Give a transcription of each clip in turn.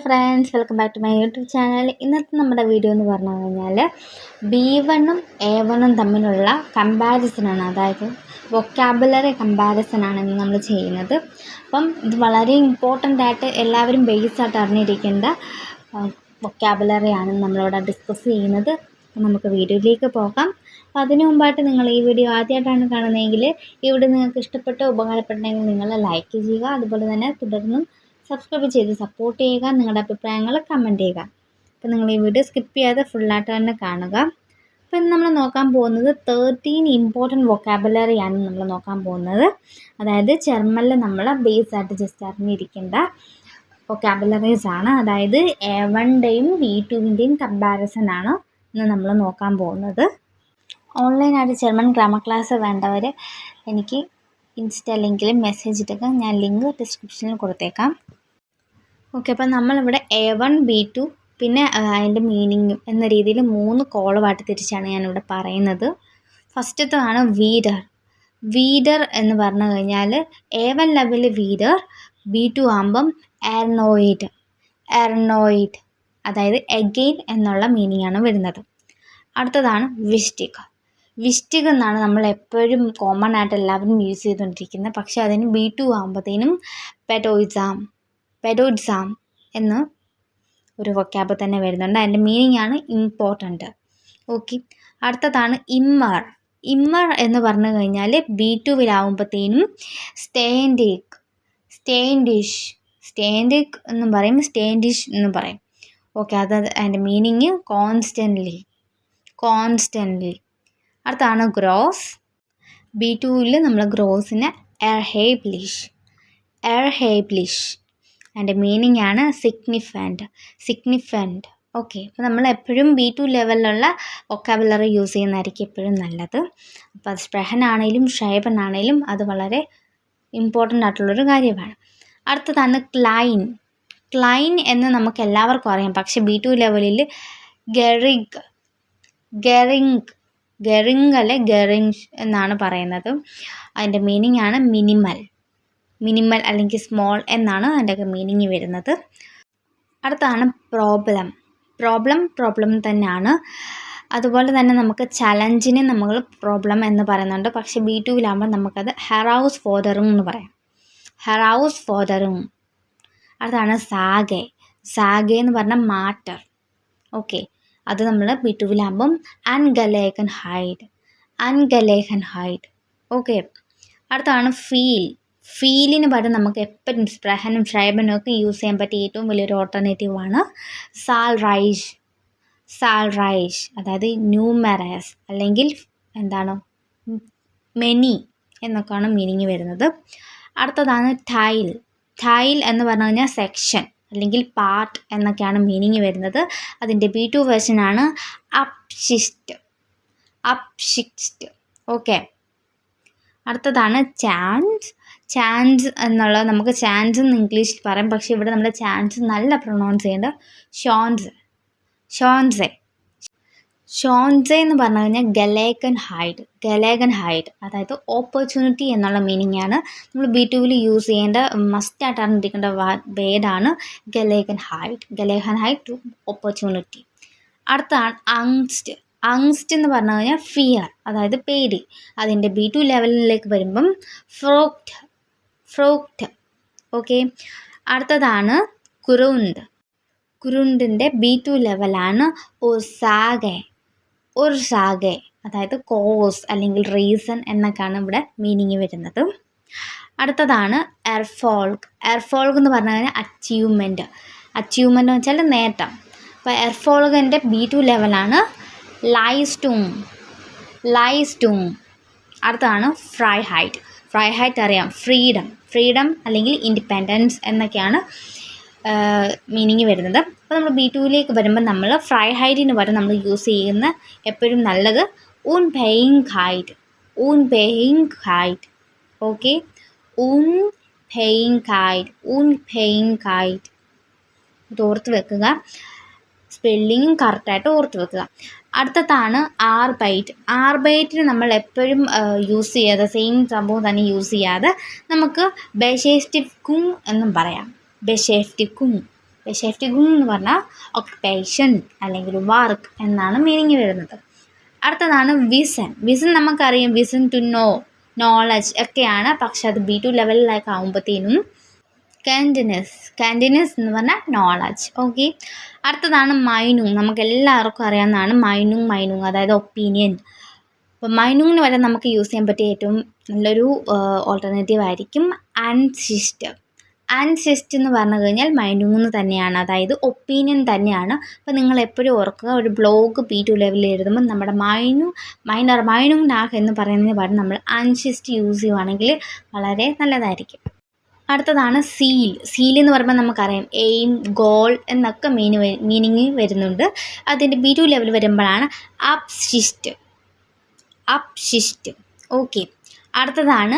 Friends, welcome back to my YouTube channel. ഇന്നത്തെ നമ്മുടെ video എന്ന് പറഞ്ഞു കഴിഞ്ഞാൽ B1ഉം A1ഉം തമ്മിലുള്ള കമ്പാരിസനാണ്, അതായത് വൊക്കാബുലറി കമ്പാരിസനാണ് ഇന്ന് നമ്മൾ ചെയ്യുന്നത്. അപ്പം ഇത് വളരെ ഇമ്പോർട്ടൻ്റ് ആയിട്ട് എല്ലാവരും ബേസായിട്ട് അറിഞ്ഞിരിക്കേണ്ട വൊക്കാബുലറിയാണ് നമ്മളിവിടെ ഡിസ്കസ് ചെയ്യുന്നത്. അപ്പം നമുക്ക് വീഡിയോയിലേക്ക് പോകാം. അപ്പോൾ അതിനു മുമ്പായിട്ട് നിങ്ങൾ ഈ വീഡിയോ ആദ്യമായിട്ടാണ് കാണുന്നതെങ്കിൽ ഇവിടെ നിങ്ങൾക്ക് ഇഷ്ടപ്പെട്ടോ ഉപകാരപ്പെട്ടെങ്കിൽ നിങ്ങൾ ലൈക്ക് ചെയ്യുക. അതുപോലെ തന്നെ തുടർന്നും സബ്സ്ക്രൈബ് ചെയ്ത് സപ്പോർട്ട് ചെയ്യുക. നിങ്ങളുടെ അഭിപ്രായങ്ങൾ കമൻറ്റ് ചെയ്യുക. അപ്പോൾ നിങ്ങൾ ഈ വീഡിയോ സ്കിപ്പ് ചെയ്യാതെ ഫുള്ളായിട്ട് തന്നെ കാണുക. അപ്പോൾ ഇന്ന് നമ്മൾ നോക്കാൻ പോകുന്നത് 13 ഇമ്പോർട്ടൻറ്റ് വൊക്കാബുലറിയാണ് നമ്മൾ നോക്കാൻ പോകുന്നത്. അതായത് ജർമ്മനിൽ നമ്മൾ ബേസായിട്ട് ജസ്റ്റ് അറിഞ്ഞിരിക്കേണ്ട വൊക്കാബുലറീസ് ആണ്. അതായത് A1ൻ്റെയും B2വിൻ്റെയും കമ്പാരിസൺ ആണ് ഇന്ന് നമ്മൾ നോക്കാൻ പോകുന്നത്. ഓൺലൈനായിട്ട് ജർമ്മൻ ഗ്രാമർ ക്ലാസ് വേണ്ടവർ എനിക്ക് ഇൻസ്റ്റ ലിങ്കിൽ മെസ്സേജ് ഇട്ടൊക്കെ ഞാൻ ലിങ്ക് ഡിസ്ക്രിപ്ഷനിൽ കൊടുത്തേക്കാം. ഓക്കെ, അപ്പോൾ നമ്മളിവിടെ A1, B2 പിന്നെ അതിൻ്റെ മീനിങ്ങും എന്ന രീതിയിൽ 3 കോളമായിട്ട് തിരിച്ചാണ് ഞാനിവിടെ പറയുന്നത്. ഫസ്റ്റത്തേതാണ് വീഡർ. വീഡർ എന്ന് പറഞ്ഞു കഴിഞ്ഞാൽ A1 ലെവൽ വീഡർ, B2 ആകുമ്പം എർനോയിഡ്. അതായത് എഗെയിൻ എന്നുള്ള മീനിങ് ആണ് വരുന്നത്. അടുത്തതാണ് വിഷ്ടിക്. വിഷ്ടിക് എന്നാണ് നമ്മൾ എപ്പോഴും കോമൺ ആയിട്ട് എല്ലാവരും യൂസ് ചെയ്തുകൊണ്ടിരിക്കുന്നത്. പക്ഷേ അതിന് B2 ആകുമ്പോഴത്തേനും പെഡോയിഡ്സാം എന്ന് ഒരു വൊക്കാബ് തന്നെ വരുന്നുണ്ട്. അതിൻ്റെ മീനിങ് ആണ് ഇമ്പോർട്ടൻ്റ്. ഓക്കെ, അടുത്തതാണ് ഇമ്മർ. ഇമ്മർ എന്ന് പറഞ്ഞു കഴിഞ്ഞാൽ B2വിലാവുമ്പോഴത്തേനും സ്റ്റേൻഡിക് എന്നും പറയും, സ്റ്റേൻഡിഷ് എന്നും പറയും. ഓക്കെ, അത് അതിൻ്റെ മീനിങ് കോൺസ്റ്റൻ്റ്ലി. അടുത്താണ് ഗ്രോസ്. B2വിൽ നമ്മൾ ഗ്രോസിന് എർഹേബ്ലിഷ്. അതിൻ്റെ മീനിങ് ആണ് സിഗ്നിഫൻറ്റ്. ഓക്കെ, അപ്പോൾ നമ്മൾ എപ്പോഴും B2 ലെവലിലുള്ള വൊക്കാബുലറി യൂസ് ചെയ്യുന്നതായിരിക്കും എപ്പോഴും നല്ലത്. അപ്പോൾ അത് സ്പ്രെഹൻ ആണെങ്കിലും ഷൈബൻ ആണെങ്കിലും അത് വളരെ ഇമ്പോർട്ടൻ്റ് ആയിട്ടുള്ളൊരു കാര്യമാണ്. അടുത്തതാണ് ക്ലൈൻ എന്ന് നമുക്ക് എല്ലാവർക്കും അറിയാം. പക്ഷേ B2 ലെവലിൽ ഗെറിങ് എന്നാണ് പറയുന്നത്. അതിൻ്റെ മീനിങ് ആണ് മിനിമൽ അല്ലെങ്കിൽ സ്മോൾ എന്നാണ് അതിൻ്റെ മീനിങ് വരുന്നത്. അടുത്താണ് പ്രോബ്ലം തന്നെയാണ്. അതുപോലെ തന്നെ നമുക്ക് ചലഞ്ചിനെ നമ്മൾ പ്രോബ്ലം എന്ന് പറയുന്നുണ്ട്. പക്ഷേ B2വിലാകുമ്പോൾ നമുക്കത് ഹെറൗസ് ഫോർഡറും എന്ന് പറയാം. അടുത്താണ് സാഗെ എന്ന് പറഞ്ഞാൽ മാറ്റർ. ഓക്കെ, അത് നമ്മൾ B2വിലാകുമ്പം അൻഗലേഖൻ ഹൈഡ്. ഓക്കെ, അടുത്താണ് ഫീലിന് പകരം നമുക്ക് എപ്പോഴും സ്പ്രെഹനും ഷൈബനും ഒക്കെ യൂസ് ചെയ്യാൻ പറ്റിയ ഏറ്റവും വലിയൊരു ഓൾട്ടർനേറ്റീവാണ് സാൽറൈഷ്. അതായത് ന്യൂമറസ് അല്ലെങ്കിൽ എന്താണ് മെനി എന്നൊക്കെയാണ് മീനിങ് വരുന്നത്. അടുത്തതാണ് ടൈൽ എന്ന് പറഞ്ഞു കഴിഞ്ഞാൽ സെക്ഷൻ അല്ലെങ്കിൽ പാർട്ട് എന്നൊക്കെയാണ് മീനിങ് വരുന്നത്. അതിൻ്റെ B2 വേർഷനാണ് അപ്ഷിസ്റ്റ്. ഓക്കെ, അടുത്തതാണ് ചാൻസ് എന്നുള്ളത് നമുക്ക് ചാൻസ് എന്ന് ഇംഗ്ലീഷിൽ പറയും. പക്ഷേ ഇവിടെ നമ്മൾ ചാൻസ് നല്ല പ്രൊണൗൺസ് ചെയ്യേണ്ടത് ഷോൺസെ എന്ന് പറഞ്ഞു കഴിഞ്ഞാൽ ഗലേഗൻ ഹൈഡ്. അതായത് ഓപ്പർച്യൂണിറ്റി എന്നുള്ള മീനിങ് ആണ്. നമ്മൾ B2വിൽ യൂസ് ചെയ്യേണ്ട മസ്റ്റായിട്ട് അറിഞ്ഞിരിക്കേണ്ട വേർഡാണ് ഗലേഗൻ ഹൈഡ് ടു ഓപ്പർച്യൂണിറ്റി. അടുത്താണ് അങ്സ്റ്റ് എന്ന് പറഞ്ഞു കഴിഞ്ഞാൽ ഫിയർ, അതായത് പേടി. അതിൻ്റെ B2 ലെവലിലേക്ക് വരുമ്പം ഫ്രോക്റ്റ്. ഓക്കെ, അടുത്തതാണ് കുറുണ്ടിൻ്റെ B2 ലെവലാണ് ഉർസാഗെ. അതായത് കോസ് അല്ലെങ്കിൽ റീസൺ എന്നൊക്കെയാണ് ഇവിടെ മീനിങ് വരുന്നത്. അടുത്തതാണ് എർഫോൾഗ് എന്ന് പറഞ്ഞു കഴിഞ്ഞാൽ അച്ചീവ്മെൻറ്റ് എന്ന് വെച്ചാൽ നേട്ടം. അപ്പോൾ എർഫോൾഗിൻ്റെ B2 ലെവലാണ് ലൈസ്റ്റൂം. അടുത്താണ് ഫ്രൈഹൈറ്റ് അറിയാം, ഫ്രീഡം അല്ലെങ്കിൽ ഇൻഡിപെൻഡൻസ് എന്നൊക്കെയാണ് മീനിങ് വരുന്നത്. അപ്പോൾ നമ്മൾ B2വിലേക്ക് വരുമ്പോൾ നമ്മൾ ഫ്രൈഹൈറ്റിന് പകരം നമ്മൾ യൂസ് ചെയ്യുന്ന എപ്പോഴും നല്ലത് unfähigkeit. ഓക്കെ, unfähigkeit ഇത് ഓർത്ത് വെക്കുക. സ്പെല്ലിങ്ങും കറക്റ്റായിട്ട് ഓർത്ത് വെക്കുക. അടുത്തതാണ് ആർബൈറ്റിന് നമ്മൾ എപ്പോഴും യൂസ് ചെയ്യാതെ സെയിം സംഭവം തന്നെ യൂസ് ചെയ്യാതെ നമുക്ക് ബെഷേഫ്റ്റിക്കും എന്നും പറയാം. ബെഷാഫ്റ്റിഗും എന്ന് പറഞ്ഞാൽ ഒക്കുപേഷൻ അല്ലെങ്കിൽ വർക്ക് എന്നാണ് മീനിങ് വരുന്നത്. അടുത്തതാണ് വിസൻ. വിസൻ നമുക്കറിയാം, വിസൻ ടു നോ, നോളജ് ഒക്കെയാണ്. പക്ഷെ അത് B2 ലെവലിലേക്ക് ആകുമ്പോഴത്തേനും കാൻഡിനസ് എന്ന് പറഞ്ഞാൽ നോളജ്. ഓക്കെ. അടുത്തതാണ് മൈനുങ്. നമുക്ക് എല്ലാവർക്കും അറിയാവുന്നതാണ് മൈനുങ്, അതായത് ഒപ്പീനിയൻ. അപ്പോൾ മൈനുങ്ങിന് വരെ നമുക്ക് യൂസ് ചെയ്യാൻ പറ്റിയ ഏറ്റവും നല്ലൊരു ഓൾട്ടർനേറ്റീവ് ആയിരിക്കും അൻസിസ്റ്റ്. അൻസിസ്റ്റ് എന്ന് പറഞ്ഞു കഴിഞ്ഞാൽ മൈനുങ് തന്നെയാണ്, അതായത് ഒപ്പീനിയൻ തന്നെയാണ്. അപ്പോൾ നിങ്ങൾ എപ്പോഴും ഓർക്കുക, ഒരു ബ്ലോഗ് B2 ലെവലിൽ എഴുതുമ്പോൾ നമ്മുടെ മൈനുങ് നാഗ് എന്ന് പറയുന്നതിന് പകരം നമ്മൾ അൻസിസ്റ്റ് യൂസ് ചെയ്യുവാണെങ്കിൽ വളരെ നല്ലതായിരിക്കും. അടുത്തതാണ് സീൽ എന്ന് പറയുമ്പോൾ നമുക്കറിയാം എയിം, ഗോൾ എന്നൊക്കെ മീനിങ് വരുന്നുണ്ട്. അതിൻ്റെ B2 ലെവൽ വരുമ്പോഴാണ് അപ്ഷിസ്റ്റ്. ഓക്കെ. അടുത്തതാണ്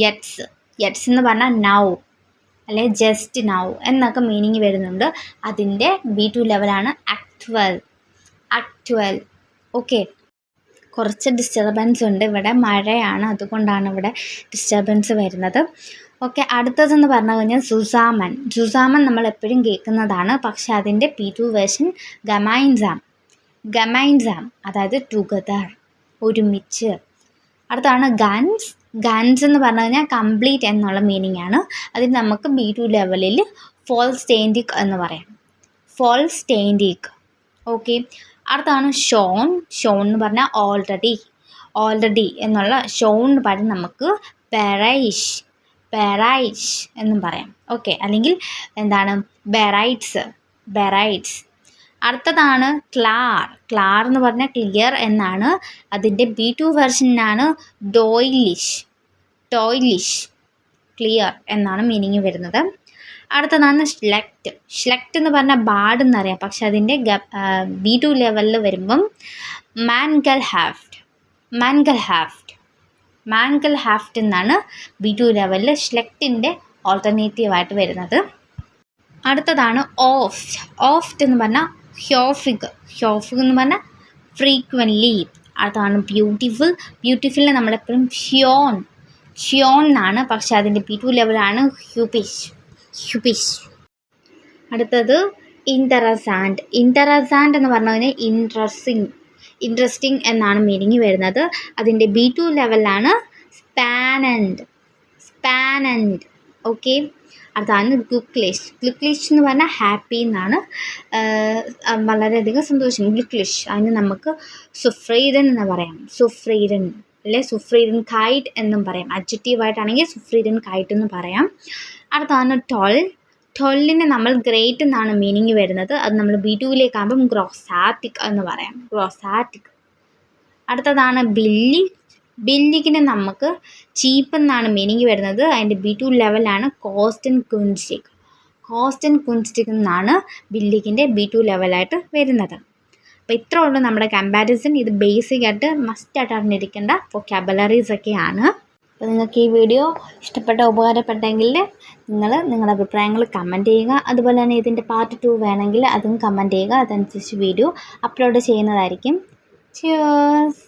യെറ്റ്സ് എന്ന് പറഞ്ഞാൽ നൗ അല്ലെ ജസ്റ്റ് നൗ എന്നൊക്കെ മീനിങ് വരുന്നുണ്ട്. അതിൻ്റെ B2 ലെവലാണ് ആക്ച്വൽ. ഓക്കെ. കുറച്ച് ഡിസ്റ്റർബൻസ് ഉണ്ട്, ഇവിടെ മഴയാണ്, അതുകൊണ്ടാണ് ഇവിടെ ഡിസ്റ്റർബൻസ് വരുന്നത്. ഓക്കെ. അടുത്തതെന്ന് പറഞ്ഞു കഴിഞ്ഞാൽ സുസാമൻ നമ്മൾ എപ്പോഴും കേൾക്കുന്നതാണ്. പക്ഷെ അതിൻ്റെ B2 വേർഷൻ ഗമൈൻസാം, അതായത് ടുഗദർ, ഒരുമിച്ച്. അടുത്താണ് ഗൺസ് എന്ന് പറഞ്ഞു കഴിഞ്ഞാൽ കംപ്ലീറ്റ് എന്നുള്ള മീനിങ് ആണ്. അതിന് നമുക്ക് B2 ലെവലിൽ ഫോൾസ്റ്റേൻഡിക് എന്ന് പറയാം. ഓക്കെ. അടുത്താണ് ഷോൺ എന്ന് പറഞ്ഞാൽ ഓൾറെഡി എന്നുള്ള ഷോണിന് പകരം നമുക്ക് ബെറൈഷ് എന്നും പറയാം. ഓക്കെ. അല്ലെങ്കിൽ എന്താണ് ബെറൈറ്റ്സ്. അടുത്തതാണ് ക്ലാർ എന്ന് പറഞ്ഞാൽ ക്ലിയർ എന്നാണ്. അതിൻ്റെ B2 വെർഷനാണ് ടോയ്ലിഷ്, ക്ലിയർ എന്നാണ് മീനിങ് വരുന്നത്. അടുത്തതാണ് ഷ്ലെക്റ്റ് എന്ന് പറഞ്ഞാൽ ബാഡ് എന്നറിയാം. പക്ഷെ അതിൻ്റെ B2 ലെവലിൽ വരുമ്പം മാൻഗൽ ഹാഫ്റ്റ് എന്നാണ് B2 ലെവലിൽ ഷ്ലെക്റ്റിൻ്റെ ഓൾട്ടർനേറ്റീവായിട്ട് വരുന്നത്. അടുത്തതാണ് ഓഫ്റ്റ് എന്ന് പറഞ്ഞാൽ ഹ്യോഫിഗ് എന്ന് പറഞ്ഞാൽ ഫ്രീക്വൻലി. അടുത്താണ് ബ്യൂട്ടിഫുൾ നമ്മളെപ്പോഴും ഷ്യോൺ എന്നാണ്. പക്ഷെ അതിൻ്റെ B2 ലെവലാണ് ഹ്യൂപിഷ്. അടുത്തത് ഇൻറ്ററസാൻഡ് എന്ന് പറഞ്ഞു കഴിഞ്ഞാൽ ഇൻട്രസ്റ്റിംഗ് എന്നാണ് മീനിങ് വരുന്നത്. അതിൻ്റെ B2 ലെവലാണ് സ്പാനൻഡ്. ഓക്കെ. അടുത്താണ് ഗ്ലുക്ലിഷ് എന്ന് പറഞ്ഞാൽ ഹാപ്പി എന്നാണ്, വളരെയധികം സന്തോഷം. ഗ്ലുക്ലിഷ് അതിന് നമുക്ക് സുഫ്രീഡൻ എന്ന് പറയാം. സുഫ്രീഡൻ കൈറ്റ് എന്നും പറയാം. അഡ്ജക്റ്റീവായിട്ടാണെങ്കിൽ സുഫ്രീഡൻ കൈറ്റ് എന്ന് പറയാം. അടുത്താണ് ടൊല്ലിന് നമ്മൾ ഗ്രേറ്റ് എന്നാണ് മീനിങ് വരുന്നത്. അത് നമ്മൾ B2ലേക്കാകുമ്പം ഗ്രോസാറ്റിക് എന്ന് പറയാം. അടുത്തതാണ് ബില്ലിക്കിന് നമുക്ക് ചീപ്പ് എന്നാണ് മീനിങ് വരുന്നത്. അതിൻ്റെ B2 ലെവലാണ് കോസ്റ്റ് ആൻഡ് കുൻസ്റ്റിക് എന്നാണ് ബില്ലിക്കിൻ്റെ B2 ലെവലായിട്ട് വരുന്നത്. അപ്പോൾ ഇത്ര ഉള്ളൂ നമ്മുടെ കമ്പാരിസൺ. ഇത് ബേസിക്കായിട്ട് മസ്റ്റായിട്ട് അറിഞ്ഞിരിക്കേണ്ട വൊക്കാബുലറീസ് ഒക്കെയാണ്. അപ്പോൾ നിങ്ങൾക്ക് ഈ വീഡിയോ ഉപകാരപ്പെട്ടെങ്കിൽ നിങ്ങൾ നിങ്ങളുടെ അഭിപ്രായങ്ങൾ കമൻറ്റ് ചെയ്യുക. അതുപോലെ തന്നെ ഇതിൻ്റെ പാർട്ട് 2 വേണമെങ്കിൽ അതും കമൻറ്റ് ചെയ്യുക. അതനുസരിച്ച് വീഡിയോ അപ്ലോഡ് ചെയ്യുന്നതായിരിക്കും. ചിയേഴ്സ്.